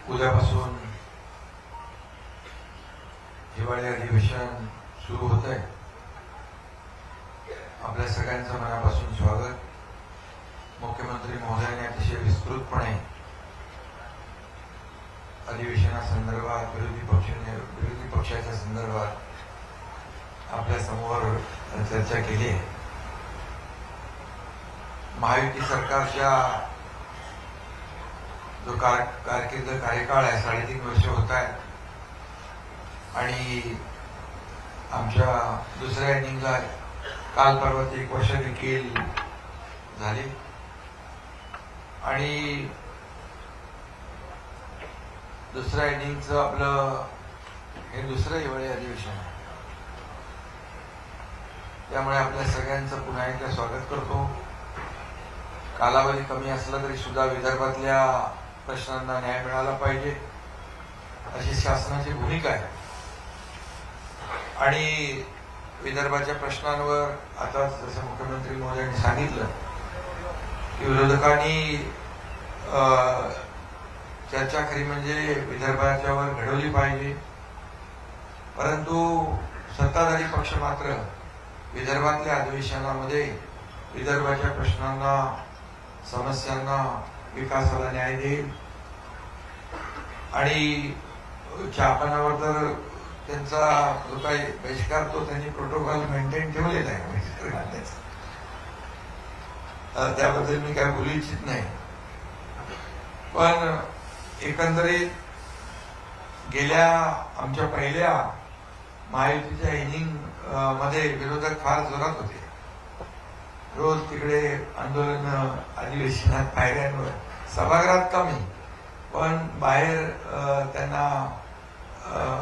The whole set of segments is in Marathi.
उद्यापासून हिवाळी अधिवेशन सुरू होत आहे. आपल्या सगळ्यांचं मनापासून स्वागत. मुख्यमंत्री महोदयांनी अतिशय विस्तृतपणे अधिवेशनासंदर्भात विरोधी पक्षाच्या संदर्भात आपल्या समोर चर्चा केली आहे. महायुती सरकारच्या जो कार्यकाळ आहे 3.5 वर्ष होत आहे आणि आमच्या दुसऱ्या इनिंगला काल परवा 1 वर्ष देखील झाली आणि दुसऱ्या इनिंगचं आपलं हे दुसरं हिवाळी अधिवेशन आहे. त्यामुळे आपल्या सगळ्यांचं पुन्हा एकदा स्वागत करतो. कालावधी कमी असला तरी सुद्धा विदर्भातल्या प्रश्नांना न्याय मिळाला पाहिजे अशी शासनाची भूमिका आहे आणि विदर्भाच्या प्रश्नांवर आता जसं मुख्यमंत्री महोदयांनी सांगितलं की विरोधकांनी चर्चा खरी म्हणजे विदर्भाच्यावर घडवली पाहिजे, परंतु सत्ताधारी पक्ष मात्र विदर्भातल्या अधिवेशनामध्ये विदर्भाच्या प्रश्नांना, समस्यांना, विकासाला न्याय देईल आणि चहापानावर तर त्यांचा जो काही बहिष्कार तो त्यांनी प्रोटोकॉल मेंटेन ठेवलेला आहे बहिष्कार घालण्याचा. त्याबद्दल मी काय बोलू इच्छित नाही, पण एकंदरीत गेल्या आमच्या पहिल्या महायुतीच्या इनिंग मध्ये विरोधक फार जोरात होते. रोज तिकडे आंदोलन, अधिवेशनात, पायऱ्यांवर, सभागृहात कमी, पण बाहेर त्यांना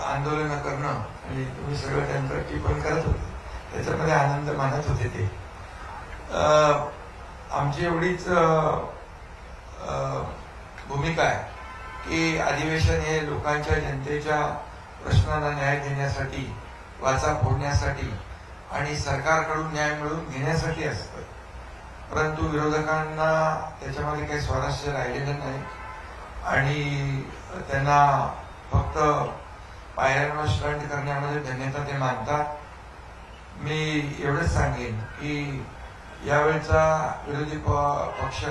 आंदोलन करणं आणि तुम्ही सगळं त्यांचं टिप्पण करत होते, त्याच्यामध्ये आनंद मानत होते. ते आमची एवढीच भूमिका आहे की अधिवेशन हे लोकांच्या, जनतेच्या प्रश्नांना न्याय देण्यासाठी, वाचा फोडण्यासाठी आणि सरकारकडून न्याय मिळवून घेण्यासाठी असतं. परंतु विरोधकांना त्याच्यामध्ये काही स्वारस्य राहिलेलं नाही आणि त्यांना फक्त पायऱ्यांवर स्टंट करण्यामध्ये धन्यता ते मानतात. मी एवढंच सांगेन की यावेळचा विरोधी पक्ष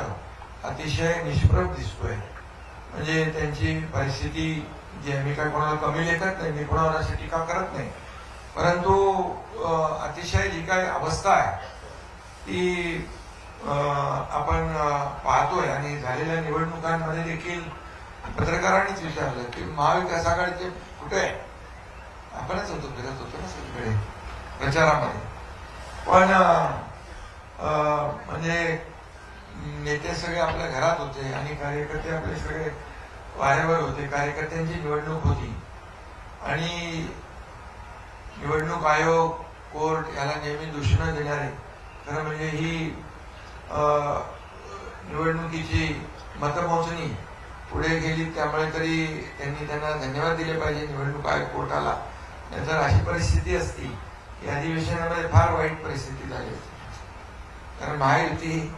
अतिशय निष्प्रभ दिसतोय. म्हणजे त्यांची परिस्थिती, जी मी काय कोणाला कमी लेखत नाही, मी कोणावर अशी टीका करत नाही, परंतु अतिशय जी काही अवस्था आहे ती आपण पाहतोय. आणि झालेल्या निवडणुकांमध्ये देखील पत्रकारांनीच विचारलं की महाविकास आघाडीचे कुठे आहे. आपणच फिरत होतो ना सगळीकडे प्रचारामध्ये, पण म्हणजे नेते सगळे आपल्या घरात होते आणि कार्यकर्ते आपले सगळे वाऱ्यावर होते. कार्यकर्त्यांची निवडणूक होती आणि निवडणूक आयोग, कोर्ट याला नेहमी दूषणं देणारे. खरं म्हणजे ही निवडणुकीची मतमोजणी पुढे गेली, त्यामुळे तरी त्यांना धन्यवाद दिले पाहिजे निवडणूक आयोग, कोर्टाला. जर अशी परिस्थिती असती की अधिवेशनामध्ये फार वाईट परिस्थिती झाली असती. कारण महायुती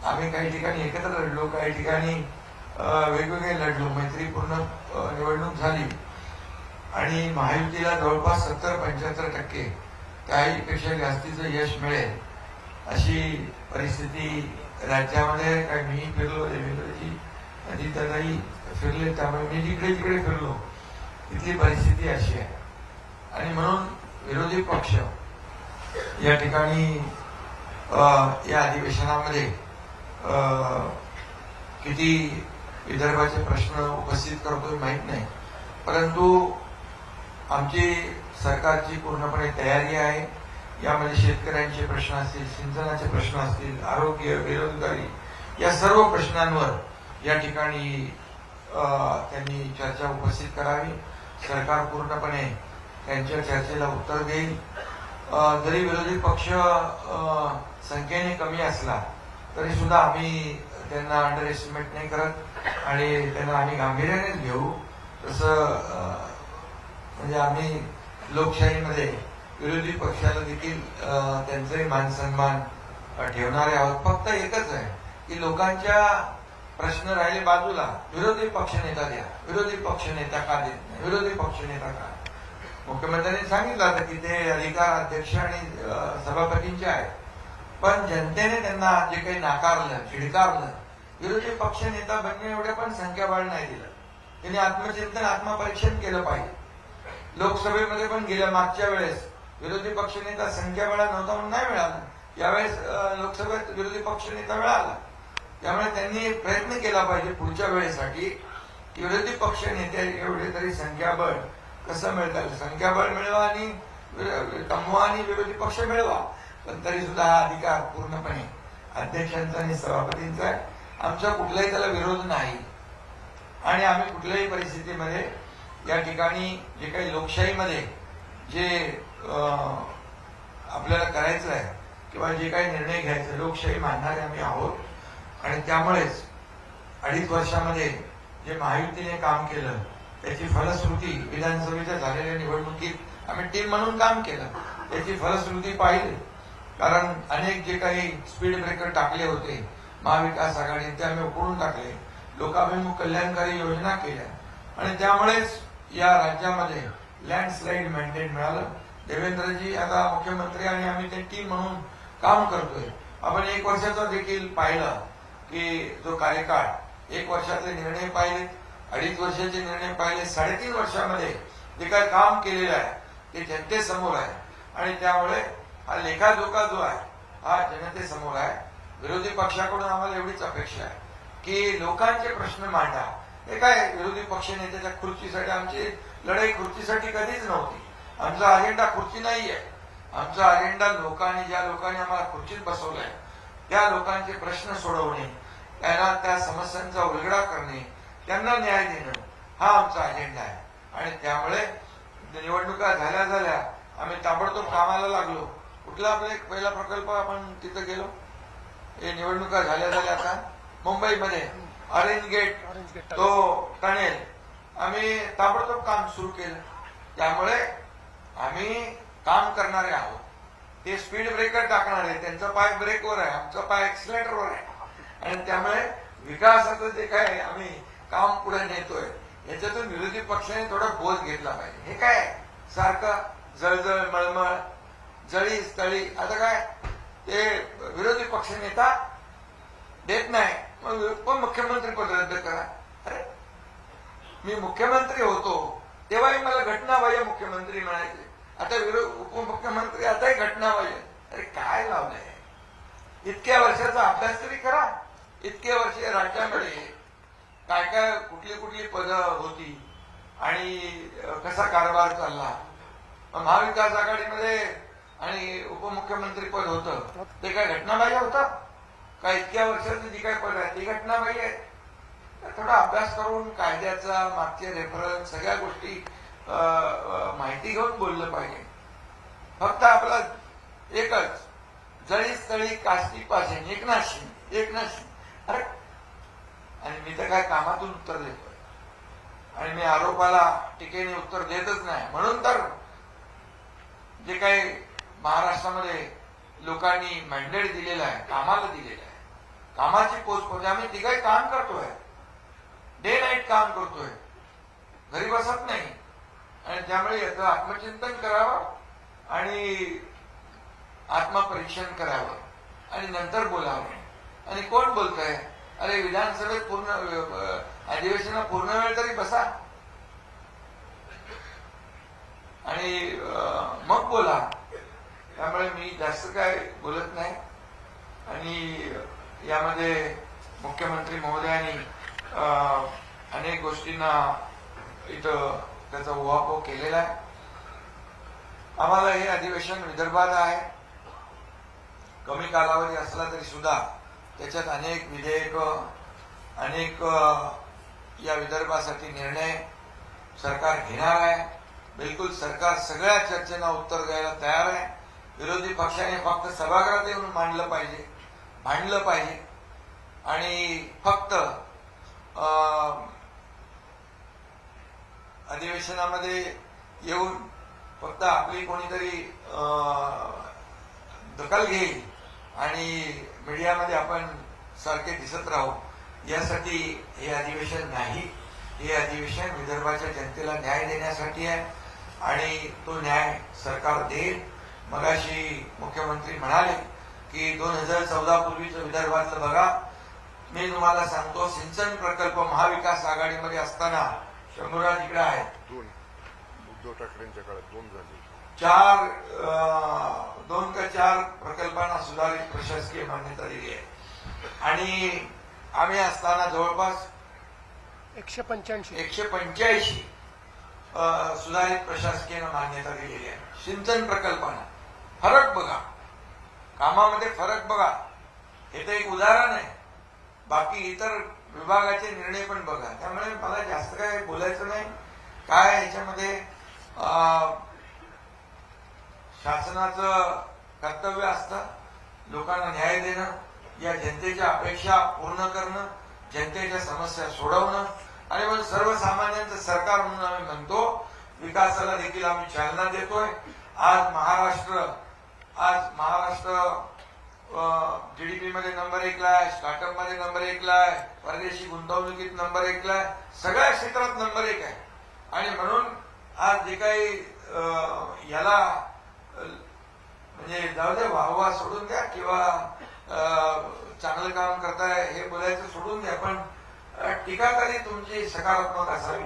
आम्ही काही ठिकाणी एकत्र लढलो, काही ठिकाणी वेगवेगळे लढलो, मैत्रीपूर्ण निवडणूक झाली आणि महायुतीला जवळपास 70-75% त्याहीपेक्षा जास्तीचं यश मिळेल अशी परिस्थिती राज्यामध्ये. काय मी फिरलो, देवेंद्रजी अजितदादाही फिरले, त्यामुळे मी जिकडे तिकडे फिरलो, तिथली परिस्थिती अशी आहे. आणि म्हणून विरोधी पक्ष या ठिकाणी या अधिवेशनामध्ये किती विदर्भाचे प्रश्न उपस्थित करतोय माहीत नाही, परंतु आमची सरकारची पूर्णपणे तयारी आहे. यामध्ये शेतकऱ्यांचे प्रश्न असतील, सिंचनाचे प्रश्न असतील, आरोग्य, बेरोजगारी, या सर्व प्रश्नांवर या ठिकाणी त्यांनी चर्चा उपस्थित करावी. सरकार पूर्णपणे त्यांच्या चर्चेला उत्तर देईल. जरी विरोधी पक्ष संख्येने कमी असला तरी सुद्धा आम्ही त्यांना अंडर एस्टिमेट नाही करत आणि त्यांना आम्ही गांभीर्यानेच घेऊ. तसं म्हणजे आम्ही लोकशाहीमध्ये विरोधी पक्षाला देखील त्यांचाही मान सन्मान ठेवणारे आहोत. फक्त एकच आहे की लोकांच्या प्रश्न राहिले बाजूला, विरोधी पक्षनेता द्या, विरोधी पक्षनेता का देत नाही, विरोधी पक्षनेता का. मुख्यमंत्र्यांनी सांगितलं होतं की ते अधिकार अध्यक्ष आणि सभापतींचे आहेत, पण जनतेने त्यांना जे काही नाकारलं, चिडकारलं, विरोधी पक्षनेता बनणे एवढे पण संख्याबळ नाही दिलं. त्यांनी आत्मचिंतन, आत्मपरीक्षण केलं पाहिजे. लोकसभेमध्ये पण गेल्या मागच्या वेळेस विरोधी पक्षनेता संख्याबळ नव्हता म्हणून नाही मिळाला. यावेळेस लोकसभेत विरोधी पक्षनेता मिळाला. त्यामुळे त्यांनी प्रयत्न केला पाहिजे पुढच्या वेळेसाठी की विरोधी पक्षनेते एवढे तरी संख्याबळ कसं मिळता येईल, संख्याबळ मिळवा आणि कमवा आणि विरोधी पक्ष मिळवा. पण तरी सुद्धा हा अधिकार पूर्णपणे अध्यक्षांचा आणि सभापतींचा आहे. आमचा कुठलाही त्याला विरोध नाही आणि आम्ही कुठल्याही परिस्थितीमध्ये या ठिकाणी जे काही लोकशाहीमध्ये जे आपल्याला करायचं आहे किंवा जे काही निर्णय घ्यायचे, लोकशाही मानणारे आम्ही आहोत. आणि त्यामुळेच 2.5 वर्षामध्ये जे महायुतीने काम केलं त्याची फलश्रुती विधानसभेच्या झालेल्या निवडणुकीत आम्ही टीम म्हणून काम केलं, त्याची फलश्रुती पाहिली. कारण अनेक जे काही स्पीड ब्रेकर टाकले होते महाविकास आघाडी, ते आम्ही उकळून टाकले. लोकाभिमुख कल्याणकारी योजना केल्या आणि त्यामुळेच या राज्यामध्ये लँडस्लाईड मॅन्डेट मिळालं. देवेंद्रजी आता मुख्यमंत्री आणि आम्ही ते टीम म्हणून काम करतोय. आपण 1 वर्षाचा देखील पाहिलं की जो कार्यकाळ, 1 वर्षाचे निर्णय पाहिले, 2.5 वर्षाचे निर्णय पाहिले, 3.5 वर्षामध्ये जे काही काम केलेलं आहे ते जनतेसमोर आहे. आणि त्यामुळे हा लेखाजोखा जो आहे हा जनतेसमोर आहे. विरोधी पक्षाकडून आम्हाला एवढीच अपेक्षा आहे की लोकांचे प्रश्न मांडा. हे काय विरोधी पक्ष नेत्याच्या खुर्चीसाठी, आमची लढाई खुर्चीसाठी कधीच नव्हती. आमचा अजेंडा खुर्ची नाहीये. आमचा अजेंडा लोकांनी, ज्या लोकांनी आम्हाला खुर्चीत बसवलंय त्या लोकांचे प्रश्न सोडवणे, त्यांना त्या समस्यांचा उलगडा करणे, त्यांना न्याय देणं, हा आमचा अजेंडा आहे. आणि त्यामुळे निवडणुका झाल्या आम्ही ताबडतोब कामाला लागलो. कुठला आपला एक पहिला प्रकल्प आपण तिथं गेलो, हे निवडणुका झाल्या आता मुंबईमध्ये ऑरेंज गेट, तो टनेल आम्ही ताबडतोब काम सुरू केलं. त्यामुळे आम्ही काम करणारे आहोत. ते स्पीड ब्रेकर टाकणारे, त्यांचा पाय ब्रेकवर आहे, आमचा पाय एक्सिलेटरवर आहे. आणि त्यामुळे विकासाचं जे काय आम्ही काम पुढे नेतोय याच्यातून विरोधी पक्षाने थोडा बोध घेतला पाहिजे. हे काय सारखं जळजळ मळमळ, जळी स्थळी, आता काय ते विरोधी पक्ष नेता देत नाही, मग उपमुख्यमंत्री पद रद्द करा. अरे मी मुख्यमंत्री होतो तेव्हाही मला घटनाबाह्य मुख्यमंत्री म्हणायचे, आता उपमुख्यमंत्री आताही घटनाबाह्य. अरे काय लावलंय? इतक्या वर्षाचा अभ्यास तरी करा. इतके वर्ष राज्यामध्ये काय काय कुठली पदं होती आणि कसा कारभार चालला. महाविकास आघाडीमध्ये आणि उपमुख्यमंत्री पद होतं ते काय घटनाबाह्य होतं का? इतक्या वर्षाची जी काय पद आहे ती घटनाबाह्य आहे. थोडा अभ्यास करून कायद्याचा, मागचे रेफरन्स, सगळ्या गोष्टी माहिती घेऊन बोललं पाहिजे. फक्त आपला एकच जळी स्थळी काष्टी पासून एकनाथ शिंदे. अरे आणि मी तर काय कामातून उत्तर देतोय आणि मी आरोपाला टीकेने उत्तर देतच नाही. म्हणून तर जे काही महाराष्ट्रामध्ये लोकांनी मॅन्डेट दिलेलं आहे, कामाला दिलेलं आहे, कामाची पोच आम्ही ती काही काम करतोय, डे नाईट काम करतोय, घरी बसत नाही. आणि त्यामुळे याचं आत्मचिंतन करावं आणि आत्मपरीक्षण करावं आणि नंतर बोलावं. आणि कोण बोलतंय? अरे विधानसभेत पूर्ण अधिवेशनात पूर्ण वेळ तरी बसा आणि मग बोला. त्यामुळे मी जास्त काय बोलत नाही. आणि यामध्ये मुख्यमंत्री महोदयांनी अनेक गोष्टींना इथं त्याचा उहापोह केलेला आहे. आम्हाला हे अधिवेशन विदर्भात आहे. कमी कालावधी असला तरी सुद्धा त्याच्यात अनेक विधेयक, अनेक या विदर्भासाठी निर्णय सरकार घेणार आहे. बिलकुल सरकार सगळ्या चर्चेला उत्तर द्यायला तयार आहे. विरोधी पक्षाने फक्त सभागृहात येऊन मांडलं पाहिजे, भांडलं पाहिजे आणि फक्त अधिवेशनामध्ये येऊन फक्त आपली कोणीतरी दखल घेईल आणि मीडियामध्ये आपण सारखे दिसत राहू, यासाठी हे अधिवेशन नाही. हे अधिवेशन विदर्भाच्या जनतेला न्याय देण्यासाठी आहे आणि तो न्याय सरकार देईल. मगाशी मुख्यमंत्री म्हणाले की 2014 पूर्वीचं विदर्भातलं बघा. मी तुम्हाला सांगतो, सिंचन प्रकल्प महाविकास आघाडीमध्ये असताना शंभूराज इकडे आहेत, उद्धव ठाकरेंच्या काळात 2 झाले. 2 का 4 प्रकल्पांना सुधारित प्रशासकीय मान्यता दिली आहे आणि आम्ही असताना जवळपास 185 सुधारित प्रशासकीय मान्यता दिलेली आहे. सिंचन प्रकल्पांना फरक बघा, कामामध्ये फरक बघा. हे तर एक उदाहरण आहे, बाकी इतर विभागाचे निर्णय पण बघा. त्यामुळे मला जास्त काय बोलायचं नाही. काय याच्यामध्ये शासनाचं कर्तव्य असतं लोकांना न्याय देणं, या जनतेच्या अपेक्षा पूर्ण करणं, जनतेच्या समस्या सोडवणं आणि मग सर्वसामान्यांचं सरकार म्हणून आम्ही म्हणतो. विकासाला देखील आम्ही चालना देतोय. आज महाराष्ट्र जीडीपी मध्ये नंबर 1 ला आहे, स्टार्टअप मध्ये नंबर 1 ला आहे, परदेशी गुंतवणुकीत नंबर 1 ला आहे, सगळ्या क्षेत्रात नंबर 1 आहे. आणि म्हणून आज जे काही याला म्हणजे जाऊ द्या, वाहवा सोडून द्या किंवा चांगलं काम करताय हे बोलायचं सोडून द्या, पण टीकाकारी तुमची सकारात्मक असावी.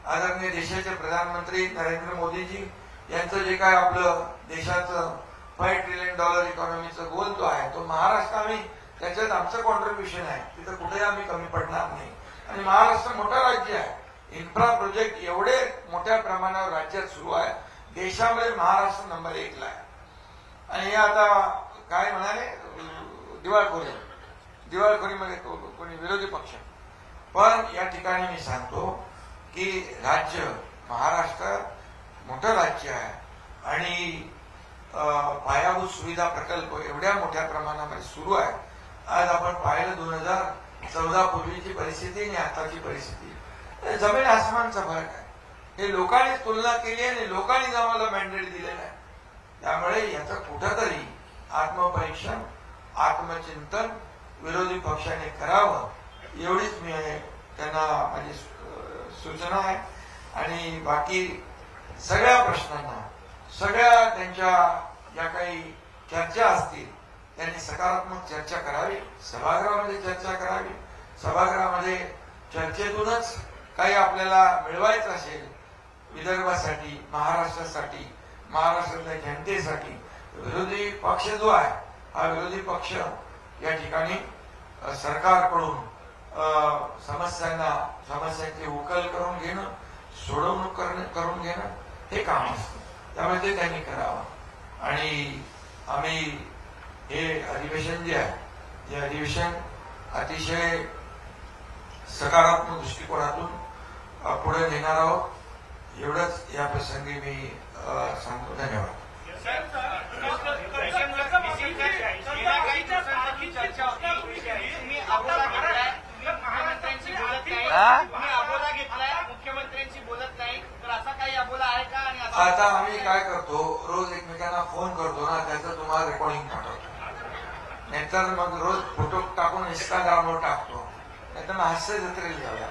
आदरणीय देशाचे प्रधानमंत्री नरेंद्र मोदीजी यांचं जे काय आपलं देशाचं $5 ट्रिलियन इकॉनॉमीचं गोल जो आहे तो महाराष्ट्र, आम्ही त्याच्यात आमचं कॉन्ट्रीब्युशन आहे, तिथं कुठेही आम्ही कमी पडणार नाही. आणि महाराष्ट्र मोठं राज्य आहे, इन्फ्रा प्रोजेक्ट एवढे मोठ्या प्रमाणावर राज्यात सुरू आहे. देशामध्ये महाराष्ट्र नंबर 1 ला आहे. आणि हे आता काय म्हणाले, दिवाळखोरीमध्ये कोणी विरोधी पक्ष. पण या ठिकाणी मी सांगतो की राज्य महाराष्ट्र मोठं राज्य आहे आणि पायाभूत सुविधा प्रकल्प एवढ्या मोठ्या प्रमाणामध्ये सुरू आहे. आज आपण पाहिलं 2014 पूर्वीची परिस्थिती आणि आताची परिस्थिती, जमीन आसमानचा फरक आहे. हे लोकांनी तुलना केली आणि लोकांनी आम्हाला मॅन्डेट दिलेलं आहे. त्यामुळे याचं कुठंतरी आत्मपरीक्षण, आत्मचिंतन विरोधी पक्षाने करावं, एवढीच मी त्यांना माझी सूचना आहे. आणि बाकी सगळ्या प्रश्नांना, सगळ्या त्यांच्या ज्या काही चर्चा असतील त्यांनी सकारात्मक चर्चा करावी, सभागृहामध्ये चर्चा करावी. सभागृहामध्ये चर्चेतूनच काही आपल्याला मिळवायचं असेल विदर्भासाठी, महाराष्ट्रासाठी, महाराष्ट्रातल्या जनतेसाठी, विरोधी पक्ष जो आहे हा विरोधी पक्ष या ठिकाणी सरकारकडून समस्यांची उकल करून घेणं, सोडवणूक करून घेणं हे काम असतं. त्यामुळे ते त्यांनी करावं. आणि आम्ही हे अधिवेशन जे आहे, हे अधिवेशन अतिशय सकारात्मक दृष्टिकोनातून पुढे नेणार आहोत, एवढंच या प्रसंगी मी सांगतो. धन्यवाद. मुख्यमंत्र्यांची बोलत नाही, तर असा काही अबोला आहे का? आणि आता आम्ही काय करतो, रोज एकमेकांना फोन करतो ना, त्याचं तुम्हाला रेकॉर्डिंग पाठवतो. नाहीतर मग रोज फोटो टाकून इंस्टाग्रामवर टाकतो, नाहीतर मग हास्य जत्रेला जाऊया.